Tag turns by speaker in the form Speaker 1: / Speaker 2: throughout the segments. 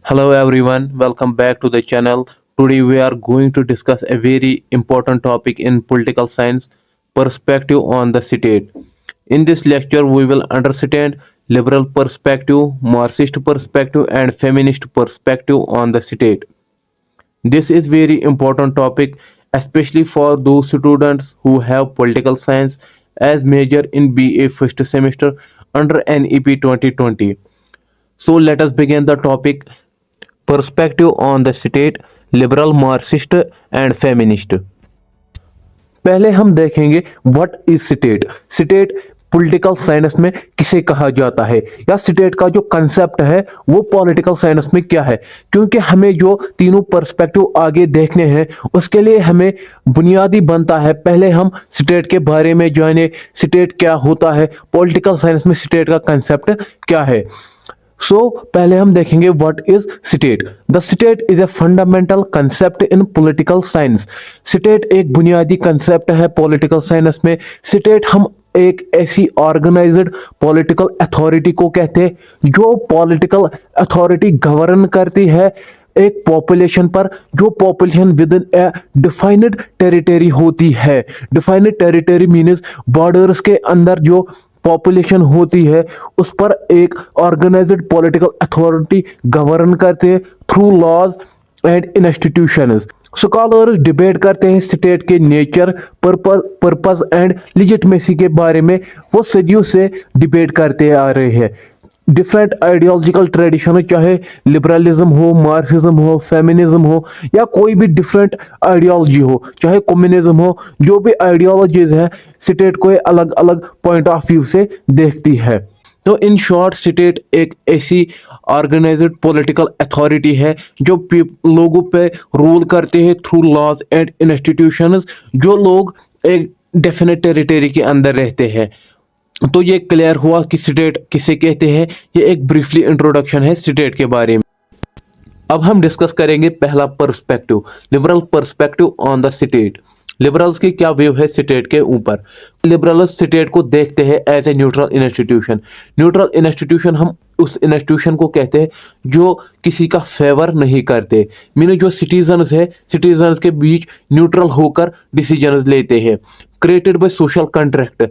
Speaker 1: Hello everyone, welcome back to the channel. Today we are going to discuss a very important topic in political science, perspective on the state. In this lecture we will understand liberal perspective, Marxist perspective and feminist perspective on the state. This is very important topic especially for those students who have political science as major in BA first semester under NEP 2020. So let us begin the topic. Perspective on the state, liberal Marxist and feminist. पहले हम देखेंगे what is state. State political science में किसे कहा जाता है या state का जो कंसेप्ट है वो पॉलिटिकल साइंस में क्या है, क्योंकि हमें जो तीनों पर्सपेक्टिव आगे देखने हैं उसके लिए हमें बुनियादी बनता है पहले हम स्टेट के बारे में जाने, स्टेट क्या होता है, पॉलिटिकल साइंस में स्टेट का कंसेप्ट क्या है। पहले हम देखेंगे what is state. The state is a fundamental concept in political science. State एक बुनियादी कंसेप्ट है पॉलिटिकल साइंस में। स्टेट हम एक ऐसी ऑर्गेनाइज्ड पॉलिटिकल अथॉरिटी को कहते हैं जो पॉलिटिकल अथॉरिटी गवर्न करती है एक पॉपुलेशन पर, जो population with in A defined territory होती है। डिफाइंड टेरिटरी मीन्स बॉर्डर्स के अंदर जो पॉपुलेशन होती है उस पर एक ऑर्गेनाइज्ड पॉलिटिकल अथॉरिटी गवर्न करते हैं through laws and institutions. Scholars debate करते हैं स्टेट के नेचर, पर्पस एंड लिजिटमेसी के बारे में। वो सदियों से डिबेट करते आ रहे हैं। डिफरेंट आइडियोलॉजिकल ट्रेडिशन, चाहे लिबरलिज्म हो, मार्क्सिज्म हो, फेमिनिज्म हो या कोई भी डिफरेंट आइडियोलॉजी हो, चाहे कम्युनिज्म हो, जो भी आइडियोलॉजीज है स्टेट को अलग अलग पॉइंट ऑफ व्यू से देखती है। तो इन शॉर्ट स्टेट एक ऐसी ऑर्गेनाइज्ड पॉलिटिकल अथॉरिटी है जो लोगों पे रूल करते हैं थ्रू लॉज एंड इंस्टीट्यूशंस, जो लोग एक डेफिनेट टेरिटरी के अंदर रहते हैं। तो ये क्लियर हुआ कि स्टेट किसे कहते हैं। ये एक ब्रीफली इंट्रोडक्शन है स्टेट के बारे में। अब हम डिस्कस करेंगे पहला perspective, liberal perspective on the state. Liberals की क्या व्यू है स्टेट के ऊपर। लिबरल्स स्टेट को देखते हैं as a neutral institution. Neutral institution हम उस इंस्टीट्यूशन को कहते हैं जो किसी का फेवर नहीं करते, मीन जो सिटीजन्स है, सिटीजन्स के बीच न्यूट्रल होकर डिसीजंस लेते हैं। Created by social contract.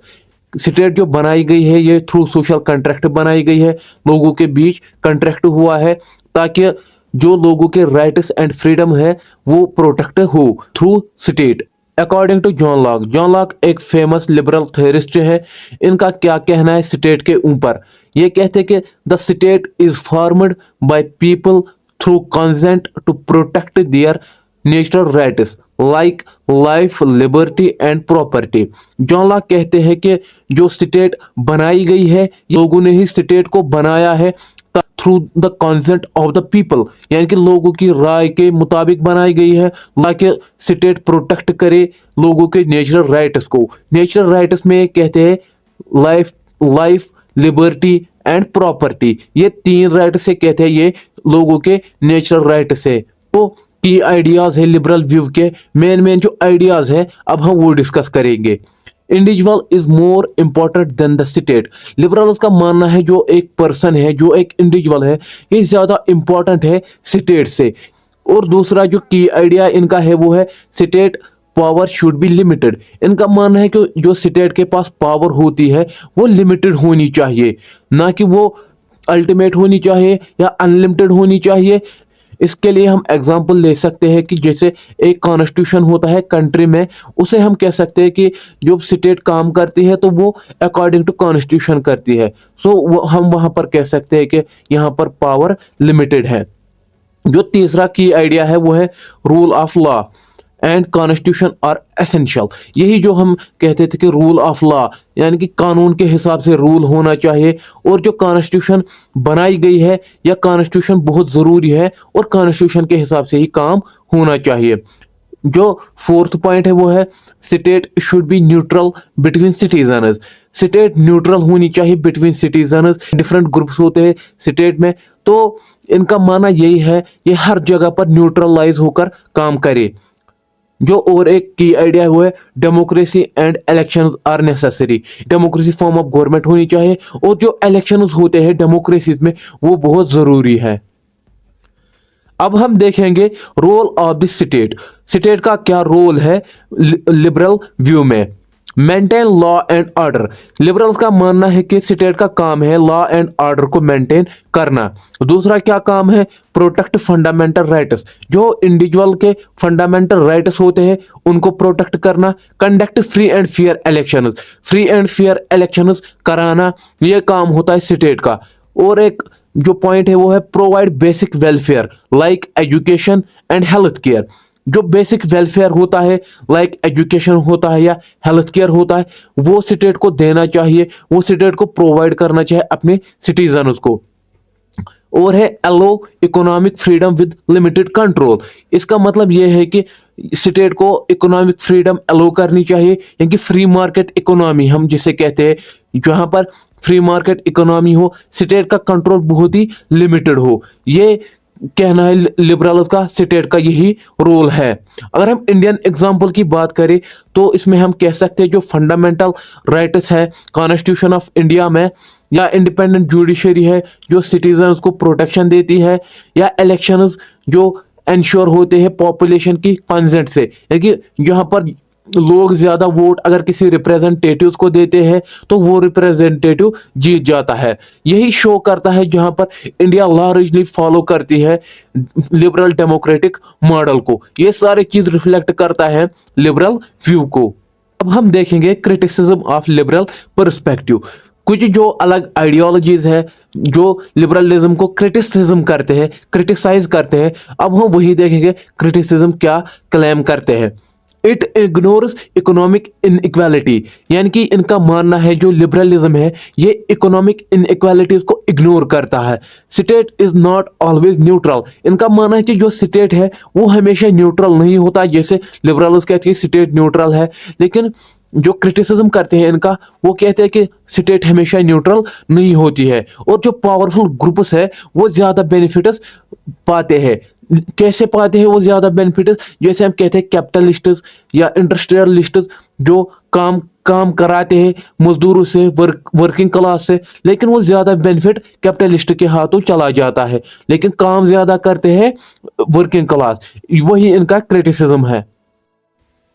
Speaker 1: State जो बनाई गई है ये थ्रू सोशल कॉन्ट्रैक्ट बनाई गई है, लोगों के बीच कॉन्ट्रैक्ट हुआ है ताकि जो लोगों के राइट्स एंड फ्रीडम है वो प्रोटेक्ट हो through state. According to John Locke, John Locke एक फेमस लिबरल थ्योरिस्ट है। इनका क्या कहना है स्टेट के ऊपर। ये कहते हैं कि the state is formed by people through consent to protect their natural rights like life, liberty and property. John Locke कहते हैं कि जो स्टेट बनाई गई है लोगों ने ही स्टेट को बनाया है through the consent of the people, यानी कि लोगों की राय के मुताबिक बनाई गई है ताकि स्टेट प्रोटेक्ट करे लोगों के नेचुरल राइट्स को। नेचुरल राइट्स में कहते हैं लाइफ, लिबर्टी एंड प्रॉपर्टी। ये तीन राइट से कहते हैं ये लोगों के नेचुरल राइट से। तो की आइडियाज है लिबरल व्यू के, मेन जो आइडियाज है अब हम वो डिस्कस करेंगे। Individual is more important than the state. Liberals का मानना है जो एक पर्सन है, जो एक इंडिविजुअल है, ये ज्यादा इंपॉर्टेंट है स्टेट से। और दूसरा जो की आइडिया इनका है वो है state power should be limited. इनका मानना है कि जो स्टेट के पास पावर होती है वो लिमिटेड होनी चाहिए, ना कि वो अल्टीमेट होनी चाहिए या अनलिमिटेड होनी चाहिए। इसके लिए हम एग्जांपल ले सकते हैं कि जैसे एक कॉन्स्टिट्यूशन होता है कंट्री में, उसे हम कह सकते हैं कि जो स्टेट काम करती है तो वो अकॉर्डिंग टू कॉन्स्टिट्यूशन करती है। हम वहां पर कह सकते हैं कि यहाँ पर पावर लिमिटेड है। जो तीसरा की आइडिया है वो है rule of law and constitution are essential. यही जो हम कहते थे कि रूल ऑफ लॉ यानी कि कानून के हिसाब से रूल होना चाहिए, और जो कॉन्स्टिट्यूशन बनाई गई है या कॉन्स्टिट्यूशन बहुत ज़रूरी है और कॉन्स्टिट्यूशन के हिसाब से ही काम होना चाहिए। जो फोर्थ पॉइंट है वो है state should be neutral between citizens. State neutral होनी चाहिए बिटवीन सिटीजन्स। डिफरेंट ग्रुप्स होते हैं स्टेट में, तो इनका मानना यही है ये हर जगह पर न्यूट्रलाइज होकर काम करे। जो और एक की आइडिया हुआ है democracy and elections are necessary. Democracy form of government होनी चाहिए और जो इलेक्शंस होते हैं डेमोक्रेसी में वो बहुत ज़रूरी है। अब हम देखेंगे role of the state. State का क्या रोल है लिबरल व्यू में। Maintain law and order. Liberals का मानना है कि स्टेट का काम है लॉ एंड ऑर्डर को मेंटेन करना। दूसरा क्या काम है, प्रोटेक्ट फंडामेंटल राइट्स। जो इंडिविजुअल के फंडामेंटल राइट्स होते हैं उनको प्रोटेक्ट करना। Conduct free and fair elections. Free and fair elections कराना, यह काम होता है स्टेट का। और एक जो पॉइंट है वो है provide basic welfare like education and health care. जो बेसिक वेलफेयर होता है लाइक एजुकेशन होता है या हेल्थ केयर होता है वो स्टेट को देना चाहिए, वो स्टेट को प्रोवाइड करना चाहिए अपने सिटीजन्स को। और है allow economic freedom with limited control. इसका मतलब यह है कि स्टेट को इकोनॉमिक फ्रीडम एलो करनी चाहिए, यानी कि फ्री मार्केट इकोनॉमी हम जिसे कहते हैं, जहां पर फ्री मार्केट इकोनॉमी हो, स्टेट का कंट्रोल बहुत ही लिमिटेड हो। ये कहना है लिबरल्स का, स्टेट का यही रोल है। अगर हम इंडियन एग्जांपल की बात करें तो इसमें हम कह सकते हैं जो फंडामेंटल राइट्स है कॉन्स्टिट्यूशन ऑफ इंडिया में, या इंडिपेंडेंट जुडिशरी है जो सिटीजन्स को प्रोटेक्शन देती है, या इलेक्शंस जो इंश्योर होते हैं पॉपुलेशन की कंसेंट से, यानी कि जहां पर लोग ज्यादा वोट अगर किसी रिप्रेजेंटेटिव्स को देते हैं तो वो रिप्रेजेंटेटिव जीत जाता है। यही शो करता है जहां पर इंडिया लार्जली फॉलो करती है लिबरल डेमोक्रेटिक मॉडल को। ये सारी चीज रिफ्लेक्ट करता है लिबरल व्यू को। अब हम देखेंगे क्रिटिसिज्म ऑफ लिबरल पर्सपेक्टिव। कुछ जो अलग आइडियोलॉजीज है जो लिबरलिज्म को क्रिटिसिज्म करते हैं, क्रिटिसाइज करते हैं, अब हम वही देखेंगे क्रिटिसिज्म क्या क्लेम करते हैं। इट इग्नोर्स इकोनॉमिक इनइक्वालिटी, यानी कि इनका मानना है जो लिबरलिज्म है ये इकोनॉमिक इनइक्वालिटीज को इग्नोर करता है। State is not always neutral. इनका मानना है कि जो स्टेट है वो हमेशा न्यूट्रल नहीं होता, जैसे लिबरल्स कहते हैं स्टेट न्यूट्रल है, लेकिन जो क्रिटिसिज्म करते हैं इनका वो कहते हैं कि स्टेट हमेशा न्यूट्रल नहीं होती है। और जो पावरफुल ग्रुप्स है वो ज्यादा बेनिफिट्स पाते हैं। कैसे पाते हैं वो ज्यादा बेनिफिट्स, जैसे हम कहते हैं कैपिटलिस्ट्स या इंडस्ट्रियलिस्ट्स जो काम कराते हैं मजदूरों से, वर्किंग क्लास से, लेकिन वो ज्यादा बेनिफिट कैपिटलिस्ट के हाथों चला जाता है, लेकिन काम ज्यादा करते हैं वर्किंग क्लास। वही इनका क्रिटिसिज्म है।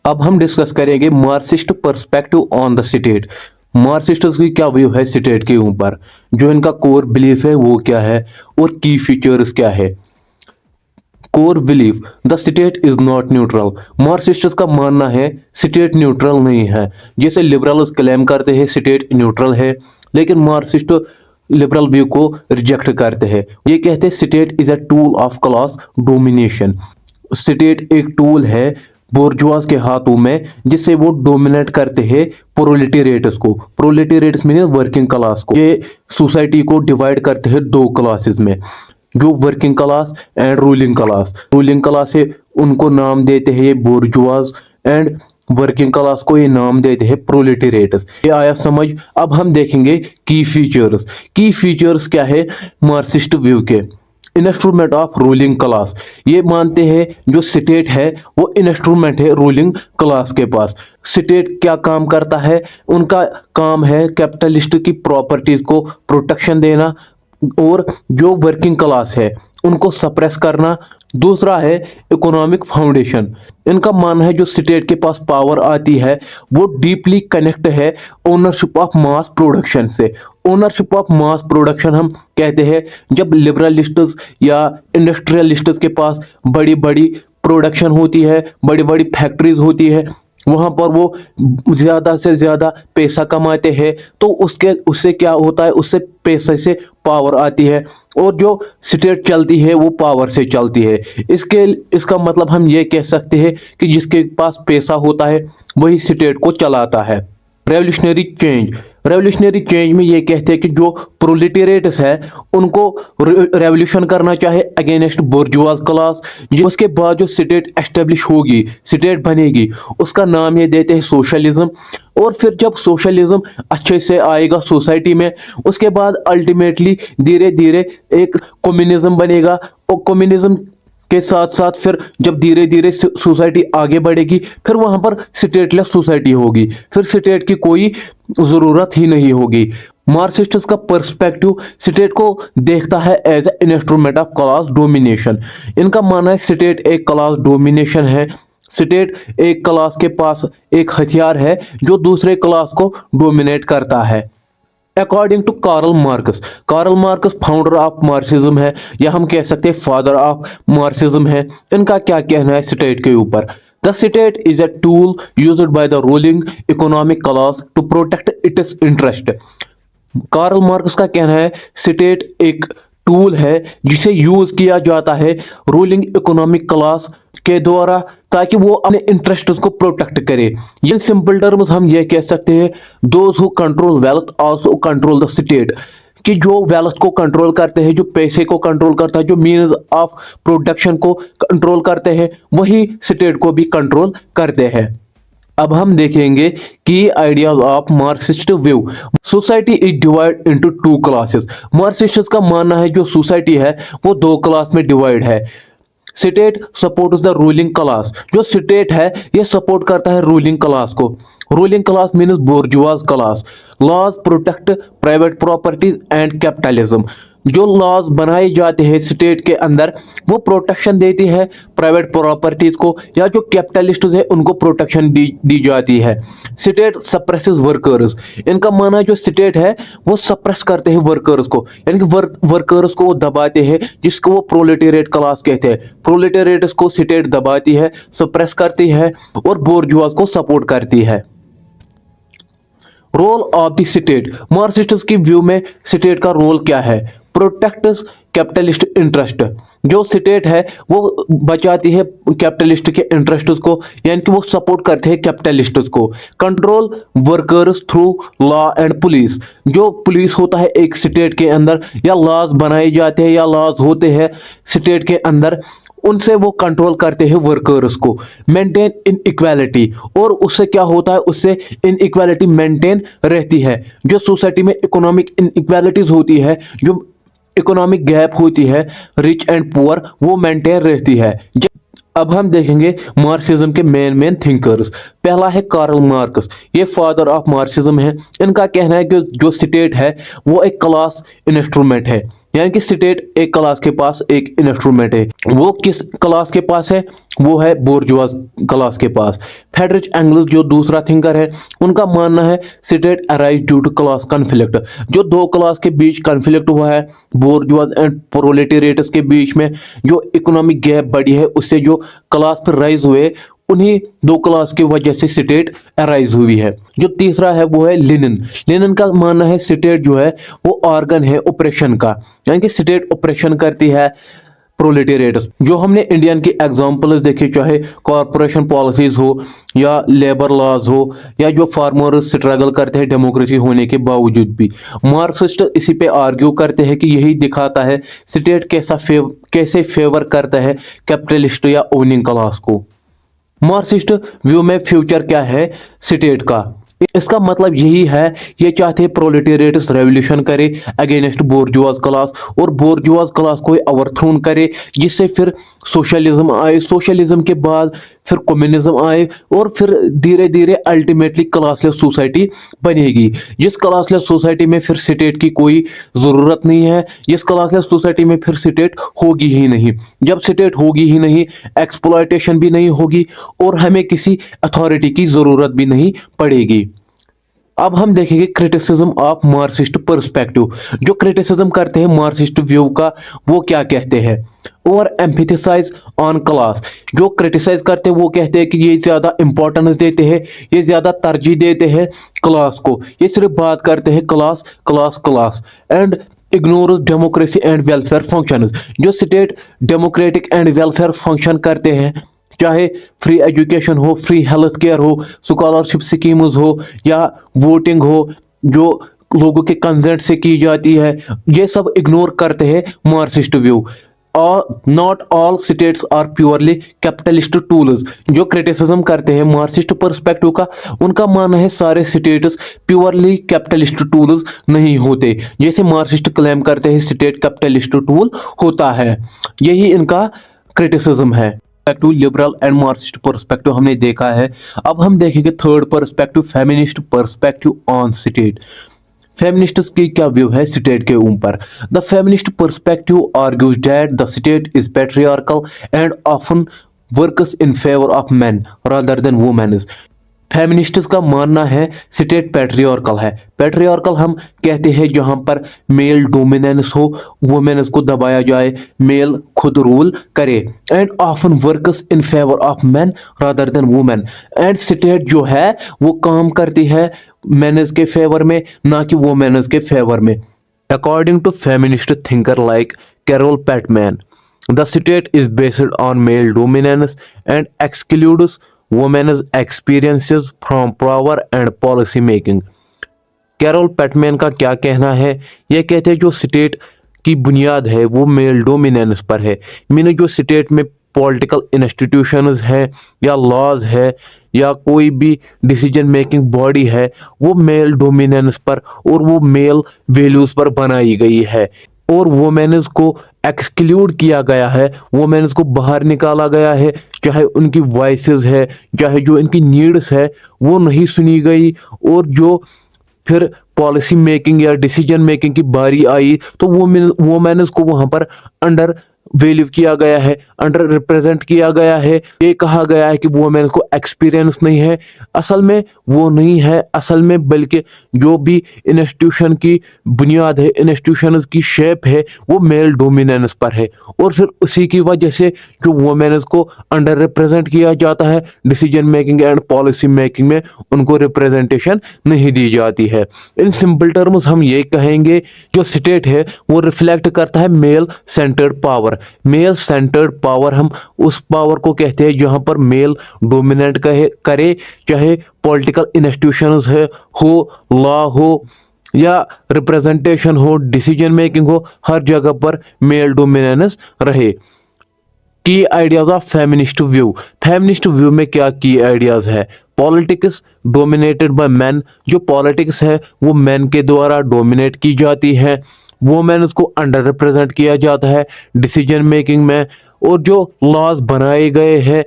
Speaker 1: अब हम डिस्कस करेंगे Marxist perspective on the state. Marxists की क्या व्यू है स्टेट के ऊपर, जो इनका कोर बिलीफ है वो क्या है और की फीचर्स क्या है। Core belief, the state is not neutral. Marxists का मानना है स्टेट न्यूट्रल नहीं है। जैसे लिबरल्स क्लेम करते हैं स्टेट न्यूट्रल है, लेकिन मार्क्सिस्ट लिबरल व्यू को रिजेक्ट करते हैं। ये कहते हैं state is a tool of class domination. State एक टूल है बोर्जुआज के हाथों में जिससे वो डोमिनेट करते हैं प्रोलेटेरिएट्स को। प्रोलेटेरिएट्स मीन वर्किंग क्लास को। ये सोसाइटी को डिवाइड करते हैं दो क्लासेस में, जो working class and ruling class. Ruling class है उनको नाम देते हैं ये बोर्जुआज, एंड वर्किंग क्लास को ये नाम देते हैं प्रोलेटेरिएट्स। ये आया समझ। अब हम देखेंगे की फीचर्स। की फीचर्स क्या है मार्क्सिस्ट व्यू के। इंस्ट्रूमेंट ऑफ रूलिंग क्लास, ये मानते हैं जो स्टेट है वो इंस्ट्रूमेंट है रूलिंग क्लास के पास। स्टेट क्या काम करता है, उनका काम है कैपिटलिस्ट की प्रॉपर्टीज को प्रोटेक्शन देना और जो वर्किंग क्लास है उनको सप्रेस करना। दूसरा है इकोनॉमिक फाउंडेशन। इनका मानना है जो स्टेट के पास पावर आती है वो डीपली कनेक्ट है ओनरशिप ऑफ मास प्रोडक्शन से। ओनरशिप ऑफ मास प्रोडक्शन हम कहते हैं जब लिबरलिस्ट्स या इंडस्ट्रियलिस्ट्स के पास बड़ी बड़ी प्रोडक्शन होती है, बड़ी बड़ी फैक्ट्रीज होती है, वहां पर वो ज्यादा से ज्यादा पैसा कमाते हैं, तो उससे क्या होता है, उससे पैसे से पावर आती है, और जो स्टेट चलती है वो पावर से चलती है। इसका मतलब हम ये कह सकते हैं कि जिसके पास पैसा होता है वही स्टेट को चलाता है। Revolutionary change. रेवोल्यूशनरी चेंज में ये कहते हैं कि जो प्रोलेटेरिएट्स है उनको रेवोल्यूशन करना चाहे अगेंस्ट बोर्जुआज क्लास। उसके बाद जो स्टेट एस्टेब्लिश होगी, स्टेट बनेगी, उसका नाम ये देते हैं सोशलिज्म। और फिर जब सोशलिज्म अच्छे से आएगा सोसाइटी में, उसके बाद अल्टीमेटली धीरे धीरे एक कम्युनिज्म बनेगा। और कम्युनिज्म के साथ साथ फिर जब धीरे धीरे सोसाइटी आगे बढ़ेगी फिर वहां पर स्टेटलेस सोसाइटी होगी, फिर स्टेट की कोई जरूरत ही नहीं होगी। मार्क्सिस्ट्स का पर्सपेक्टिव स्टेट को देखता है as a instrument of class domination. इनका मानना है स्टेट एक क्लास डोमिनेशन है। स्टेट एक क्लास के पास एक हथियार है जो दूसरे क्लास को डोमिनेट करता है। According to Karl Marx founder of Marxism है, या हम कह सकते हैं फादर ऑफ मार्क्सिज्म है। इनका क्या कहना है स्टेट के ऊपर? The state is a tool used by the ruling economic class to protect its interest. Karl Marx का कहना है स्टेट एक टूल है जिसे यूज किया जाता है रूलिंग इकोनॉमिक क्लास के द्वारा ताकि वो अपने इंटरेस्ट को प्रोटेक्ट करे। इन सिंपल टर्म्स हम ये कह सकते हैं those who control wealth also control the state, कि जो वेल्थ को कंट्रोल करते हैं, जो पैसे को कंट्रोल करता है, जो मीन्स ऑफ प्रोडक्शन को कंट्रोल करते हैं, वही स्टेट को भी कंट्रोल करते हैं। अब हम देखेंगे की ideas of Marxist view. Society is divide into two classes. Marxist का मानना है जो सोसाइटी है वो दो क्लास में डिवाइड है। State supports the ruling class. जो स्टेट है ये सपोर्ट करता है रूलिंग क्लास को। Ruling class means bourgeois class. Laws protect private properties and capitalism. जो लॉज बनाए जाते हैं स्टेट के अंदर वो प्रोटेक्शन देती है प्राइवेट प्रॉपर्टीज को, या जो कैपिटलिस्ट है उनको प्रोटेक्शन दी जाती है। State suppresses workers. इनका मानना है जो स्टेट है वो सप्रेस करते हैं वर्कर्स को, यानी कि वर्कर्स को वो दबाते हैं, जिसको वो प्रोलेटेरिएट क्लास कहते हैं। प्रोलेटेरिएट को स्टेट दबाती है, सप्रेस करती है और बोर्जुआज को सपोर्ट करती है। Role of the state. Marxists की व्यू में स्टेट का रोल क्या है? Protects capitalist interest. जो स्टेट है वो बचाती है कैपिटलिस्ट के इंटरेस्ट को, यानी कि वो सपोर्ट करते हैं कैपिटलिस्ट को। Control workers through law and police. जो पुलिस होता है एक स्टेट के अंदर, या लॉज बनाए जाते हैं या लॉज होते हैं स्टेट के अंदर, उनसे वो कंट्रोल करते हैं वर्कर्स को। मेंटेन इन इक्वालिटी। और उससे क्या होता है? उससे इन इक्वालिटी मेंटेन रहती है। जो सोसाइटी में इकोनॉमिक इन इक्वालिटीज होती है, जो इकोनॉमिक गैप होती है रिच एंड पुअर, वो मेंटेन रहती है। अब हम देखेंगे मार्क्सिज्म के मेन थिंकर्स। पहला है कार्ल मार्क्स, ये फादर ऑफ मार्क्सिज्म है। इनका कहना है कि जो स्टेट है वो एक क्लास इंस्ट्रूमेंट है, यानी कि स्टेट एक क्लास के पास एक इंस्ट्रूमेंट है। वो किस क्लास के पास है? वो है बोर्जुआज क्लास के पास। फ्रेडरिक एंगल्स जो दूसरा थिंकर है, उनका मानना है state arise due to class conflict. जो दो क्लास के बीच कॉन्फ्लिक्ट हुआ है, बोर्जुआज एंड प्रोलेटेरिएट्स के बीच में जो इकोनॉमिक गैप बढ़ी है, उससे जो क्लास पर राइज हुए, उन्हीं दो क्लास की वजह से स्टेट अराइज हुई है। जो तीसरा है वो है लेनिन का मानना है स्टेट जो है वो ऑर्गन है ऑपरेशन का, यानी कि स्टेट ऑपरेशन करती है प्रोलेटेरिएट्स। जो हमने इंडियन की एग्जांपल्स देखे, चाहे कॉरपोरेशन पॉलिसीज हो या लेबर लॉज हो, या जो फार्मर्स स्ट्रगल करते हैं डेमोक्रेसी होने के बावजूद भी, मार्क्सिस्ट इसी पे आर्ग्यू करते हैं कि यही दिखाता है स्टेट कैसे फेवर करता है कैपिटलिस्ट या ओनिंग क्लास को। मार्क्सिस्ट व्यू में फ्यूचर क्या है स्टेट का? इसका मतलब यही है, ये चाहते हैं प्रोलेटेरिएट्स रेवोल्यूशन करे अगेंस्ट बोर्जुआज क्लास, और बोर्जुआज क्लास को ओवरथ्रोन करे, जिससे फिर सोशलिज्म आए, सोशलिज्म के बाद फिर कम्युनिज्म आए, और फिर धीरे धीरे अल्टीमेटली क्लासलेस सोसाइटी बनेगी। जिस क्लासलेस सोसाइटी में फिर स्टेट की कोई ज़रूरत नहीं है, जिस क्लासलेस सोसाइटी में फिर स्टेट होगी ही नहीं। जब स्टेट होगी ही नहीं, एक्सप्लॉयटेशन भी नहीं होगी, और हमें किसी अथॉरिटी की ज़रूरत भी नहीं पड़ेगी। अब हम देखेंगे क्रिटिसिज्म ऑफ मार्क्सिस्ट पर्सपेक्टिव। जो क्रिटिसिज्म करते हैं मार्क्सिस्ट व्यू का, वो क्या कहते हैं? Over emphasise on class. जो क्रिटिसाइज करते हैं वो कहते हैं कि ये ज्यादा इंपॉर्टेंस देते हैं, ये ज्यादा तरजीह देते हैं क्लास को, ये सिर्फ बात करते हैं class class class, and ignore democracy and welfare functions. जो state democratic and welfare function करते हैं, चाहे फ्री एजुकेशन हो, फ्री हेल्थ केयर हो, स्कॉलरशिप स्कीम्स हो, या वोटिंग हो जो लोगों के कंसेंट से की जाती है, ये सब इग्नोर करते हैं मार्क्सिस्ट व्यू। और not all states are purely capitalist tools. जो क्रिटिसिज्म करते हैं मार्क्सिस्ट पर्सपेक्टिव का, उनका मानना है सारे स्टेट्स प्योरली कैपिटलिस्ट टूल्स नहीं होते, जैसे मार्क्सिस्ट क्लेम करते हैं स्टेट कैपिटलिस्ट टूल होता है। यही इनका क्रिटिसिज्म है। Perspective liberal and Marxist perspective हमने देखा है। अब हम देखेंगे third perspective, feminist perspective on state. Feminists की क्या व्यू है स्टेट के ऊपर। The feminist perspective argues that the state is patriarchal and often works in favour of men rather than women's. Feminists का मानना है स्टेट पैट्रियार्कल है। Patriarchal हम कहते हैं जहां पर मेल डोमिनेंस हो, वुमेन्स को दबाया जाए, मेल खुद रूल करे। And often works in favour of men rather then women. And state जो है वो काम करती है मेन्स के फेवर में, ना कि वुमेन्स के फेवर में। According to feminist thinker like Carole Pateman, the state is based on male dominance and excludes women's experiences from power and policy making। Carole Pateman का क्या कहना है? यह कहते हैं जो स्टेट की बुनियाद है वो मेल डोमिनेंस पर है। मीन जो स्टेट में पॉलिटिकल इंस्टीट्यूशंस हैं या लॉज है या कोई भी डिसीजन मेकिंग बॉडी है वो मेल डोमिनेंस पर और वो मेल वैल्यूज पर बनाई गई है। और वुमेन्स को एक्सक्लूड किया गया है, वुमेन्स को बाहर निकाला गया है, चाहे उनकी वॉइसेस है, चाहे जो इनकी नीड्स है वो नहीं सुनी गई। और जो फिर पॉलिसी मेकिंग या डिसीजन मेकिंग की बारी आई तो वुमेन्स को वहां पर अंडर वैल्यू किया गया है, अंडर रिप्रेजेंट किया गया है। ये कहा गया है कि वुमेन को एक्सपीरियंस नहीं है। असल में वो नहीं है, असल में बल्कि जो भी इंस्टीट्यूशन की बुनियाद है, इंस्टीट्यूशन की शेप है वो मेल डोमिनेंस पर है। और फिर उसी की वजह से जो वुमेन्स को अंडर रिप्रेजेंट किया जाता है decision making and policy making में, उनको रिप्रेजेंटेशन नहीं दी जाती है। इन सिंपल टर्म्स हम ये कहेंगे जो स्टेट है वो रिफ्लेक्ट करता है male centred power. Male centred power हम उस पावर को कहते हैं जहां पर मेल डोमिनेट करे, चाहे पॉलिटिकल इंस्टीट्यूशंस है हो, लॉ हो या रिप्रेजेंटेशन हो, डिसीजन मेकिंग हो, हर जगह पर मेल डोमिनेंस रहे। की ideas of feminist view. Feminist view में क्या की आइडियाज है? Politics dominated by man. जो पॉलिटिक्स है वो मैन के द्वारा डोमिनेट की जाती है। वुमेन्स को अंडर रिप्रेजेंट किया जाता है डिसीजन मेकिंग में। और जो लॉज बनाए गए हैं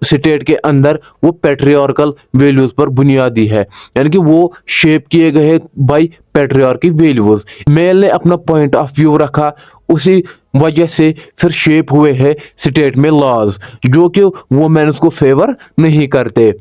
Speaker 1: स्टेट के अंदर वो पैट्रियार्कल वैल्यूज पर बुनियादी है, यानी कि वो शेप किए गए बाय पैट्रियार्की वैल्यूज। मेल ने अपना पॉइंट ऑफ व्यू रखा, उसी वजह से फिर शेप हुए हैं स्टेट में लॉज जो कि वुमेन्स को फेवर नहीं करते।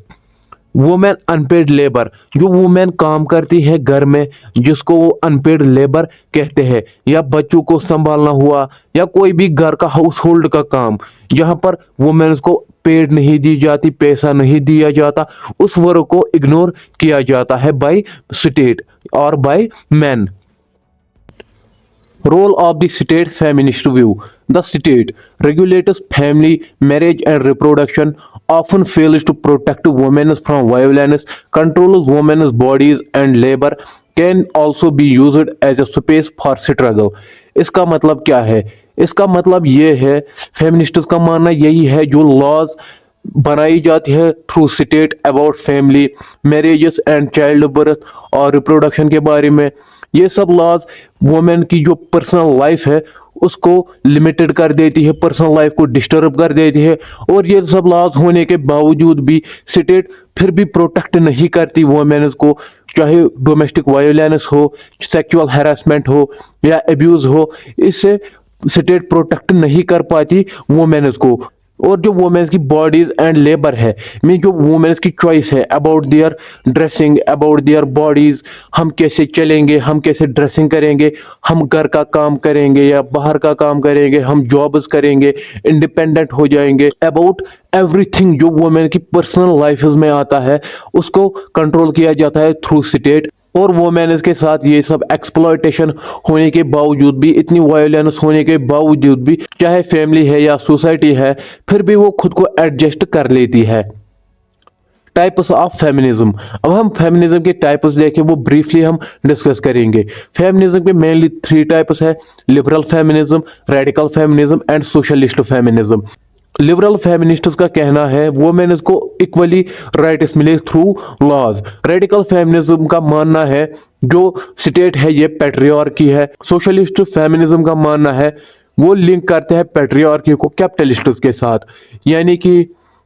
Speaker 1: Women unpaid labour. जो वुमेन काम करती है घर में जिसको वो अनपेड लेबर कहते हैं, या बच्चों को संभालना हुआ या कोई भी घर का हाउस होल्ड का काम जहां पर वुमेन्स को पेड नहीं दी जाती, पैसा नहीं दिया जाता, उस वर्ग को इग्नोर किया जाता है बाय स्टेट और by man. Role of the state feminist view. The state regulates family, marriage and reproduction, often fails to protect women from violence, controls women's bodies and labor, can also be used as a space for struggle. इसका मतलब क्या है? इसका मतलब ये है, feminists का मानना यही है, जो लॉज बनाई जाती है through state about family, marriages and child birth और रिप्रोडक्शन के बारे में, ये सब लॉज वुमेन की जो पर्सनल लाइफ है उसको लिमिटेड कर देती है, पर्सनल लाइफ को डिस्टर्ब कर देती है। और ये सब लॉज होने के बावजूद भी स्टेट फिर भी प्रोटेक्ट नहीं करती वुमेन्स को, चाहे डोमेस्टिक वायलेंस हो, सेक्सुअल हैरेसमेंट हो या एब्यूज हो, इससे स्टेट प्रोटेक्ट नहीं कर पाती वुमेन्स को। और जो वुमेन्स की बॉडीज एंड लेबर है, मीन जो वुमेन्स की चॉइस है about their dressing, about their bodies, हम कैसे चलेंगे, हम कैसे ड्रेसिंग करेंगे, हम घर का काम करेंगे या बाहर का काम करेंगे, हम जॉब्स करेंगे, इंडिपेंडेंट हो जाएंगे, अबाउट एवरीथिंग जो वुमेन की पर्सनल लाइफ में आता है उसको कंट्रोल किया जाता है थ्रू स्टेट। और वुमेन्स के साथ ये सब एक्सप्लॉयटेशन होने के बावजूद भी, इतनी वायलेंस होने के बावजूद भी, चाहे फैमिली है या सोसाइटी है, फिर भी वो खुद को एडजस्ट कर लेती है। Types of feminism. अब हम फेमिनिज्म के टाइप्स देखें, वो ब्रीफली हम डिस्कस करेंगे। फेमिनिज्म के मेनली 3 टाइप्स है: liberal feminism, radical feminism and socialist feminism. Liberal feminists का कहना है वुमेन को इक्वली राइट्स मिले थ्रू लॉज। रेडिकल फेमिनिज्म का मानना है जो स्टेट है ये पैट्रियार्की है। सोशलिस्ट फेमिनिज्म का मानना है वो लिंक करते हैं पैट्रियार्की को कैपिटलिस्ट्स के साथ। यानी कि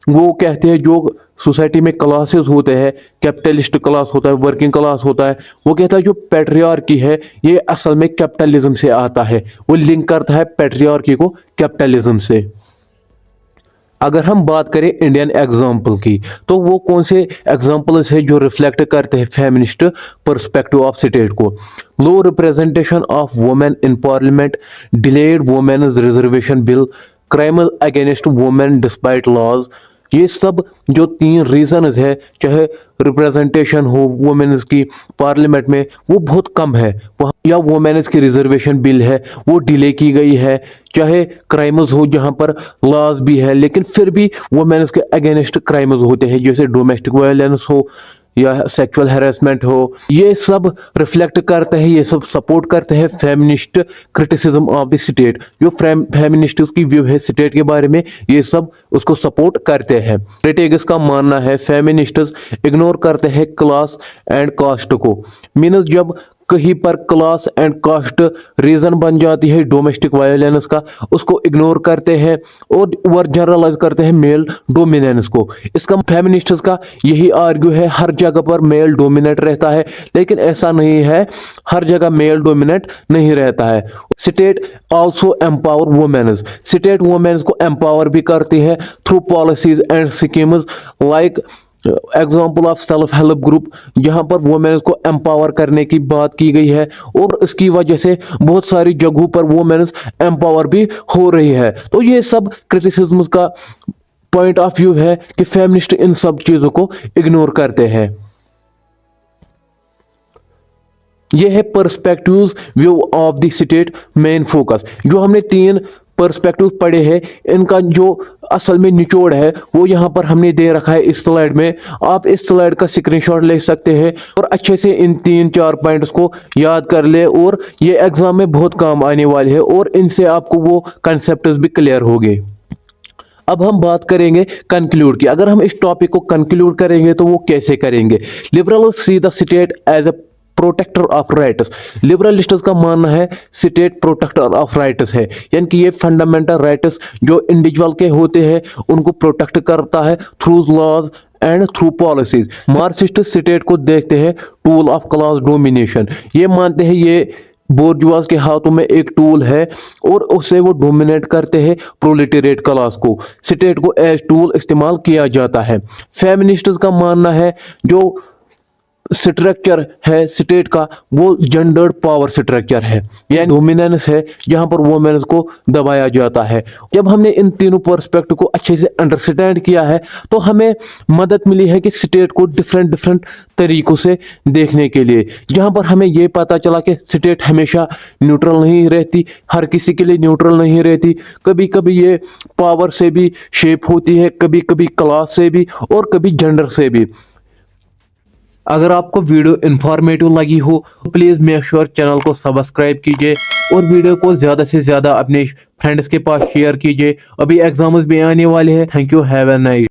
Speaker 1: वो कहते हैं जो सोसाइटी में क्लासेस होते हैं, कैपिटलिस्ट क्लास होता है, वर्किंग क्लास होता है, वो कहता है जो पैट्रियार्की है ये असल में कैपिटलिज्म से आता है। वो लिंक करता है पैट्रियार्की को कैपिटलिज्म से। अगर हम बात करें इंडियन एग्जाम्पल की, तो वो कौन से एग्जाम्पल्स है जो रिफ्लेक्ट करते हैं फेमिनिस्ट पर्सपेक्टिव ऑफ स्टेट को। Low representation of women in parliament, delayed women's reservation bill, crime against women despite laws. ये सब जो 3 रीजंस है, चाहे रिप्रेजेंटेशन हो वुमेन्स की पार्लियामेंट में वो बहुत कम है, या वुमेन्स की रिजर्वेशन बिल है वो डिले की गई है, चाहे क्राइम्स हो जहां पर लॉज भी है लेकिन फिर भी वुमेन्स के अगेंस्ट क्राइम्स होते हैं, जैसे डोमेस्टिक वायलेंस हो या सेक्सुअल हैरेसमेंट हो। ये सब रिफ्लेक्ट करते हैं, ये सब सपोर्ट करते हैं feminist criticism of the state. जो फेमिनिस्ट की व्यू है स्टेट के बारे में, ये सब उसको सपोर्ट करते हैं। क्रिटिक्स का मानना है फेमिनिस्ट्स इग्नोर करते हैं क्लास एंड कास्ट को। मीन्स जब कहीं पर क्लास एंड कास्ट रीजन बन जाती है डोमेस्टिक वायलेंस का, उसको इग्नोर करते हैं और ओवर जनरलाइज करते हैं मेल डोमिनेंस को। इसका फेमिनिस्ट्स का यही आर्ग्यू है, हर जगह पर मेल डोमिनेट रहता है, लेकिन ऐसा नहीं है, हर जगह मेल डोमिनेट नहीं रहता है। State also empower women's, state women's को एम्पावर भी करती है through policies and schemes like example of self help group, जहां पर वुमेन्स को एम्पावर करने की बात की गई है और इसकी वजह से बहुत सारी जगहों पर वुमेन्स एम्पावर भी हो रही है। तो ये सब क्रिटिसिज्म का पॉइंट ऑफ व्यू है कि फेमिनिस्ट इन सब चीजों को इग्नोर करते हैं। ये है perspectives view of the state main focus. जो हमने 3 पर्सपेक्टिव पढ़े हैं, इनका जो असल में निचोड़ है वो यहाँ पर हमने दे रखा है इस स्लाइड में। आप इस स्लाइड का स्क्रीनशॉट ले सकते हैं और अच्छे से इन 3-4 पॉइंट्स को याद कर ले, और ये एग्जाम में बहुत काम आने वाले हैं और इनसे आपको वो कंसेप्ट्स भी क्लियर होंगे। अब हम बात करेंगे कंक्लूड की। अगर हम इस टॉपिक को कंक्लूड करेंगे तो वो कैसे करेंगे। Liberals see the state as a protector of rights. Liberalists का मानना है स्टेट प्रोटेक्टर ऑफ राइट्स है, यानी कि ये फंडामेंटल राइट्स जो इंडिविजुअल के होते हैं उनको प्रोटेक्ट करता है through laws and through policies. Marxist state को देखते हैं टूल ऑफ क्लास डोमिनेशन। ये मानते हैं ये बोर्जुआज के हाथों में एक टूल है और उससे वो डोमिनेट करते हैं प्रोलेटेरिएट क्लास को। स्टेट को एज टूल इस्तेमाल किया जाता है। फेमिनिस्ट्स का मानना है जो स्ट्रक्चर है स्टेट का वो जेंडर्ड पावर स्ट्रक्चर है, यानी डोमिनेंस है जहां पर वुमेन्स को दबाया जाता है। जब हमने इन तीनों पर्सपेक्टिव को अच्छे से अंडरस्टैंड किया है तो हमें मदद मिली है कि स्टेट को डिफरेंट तरीकों से देखने के लिए, जहां पर हमें ये पता चला कि स्टेट हमेशा न्यूट्रल नहीं रहती, हर किसी के लिए न्यूट्रल नहीं रहती। कभी कभी ये पावर से भी शेप होती है, कभी कभी क्लास से भी और कभी जेंडर से भी। अगर आपको वीडियो इंफॉर्मेटिव लगी हो तो प्लीज़ मेक श्योर चैनल को सब्सक्राइब कीजिए और वीडियो को ज़्यादा से ज़्यादा अपने फ्रेंड्स के पास शेयर कीजिए। अभी एग्जाम्स भी आने वाले हैं। Thank you, have a nice.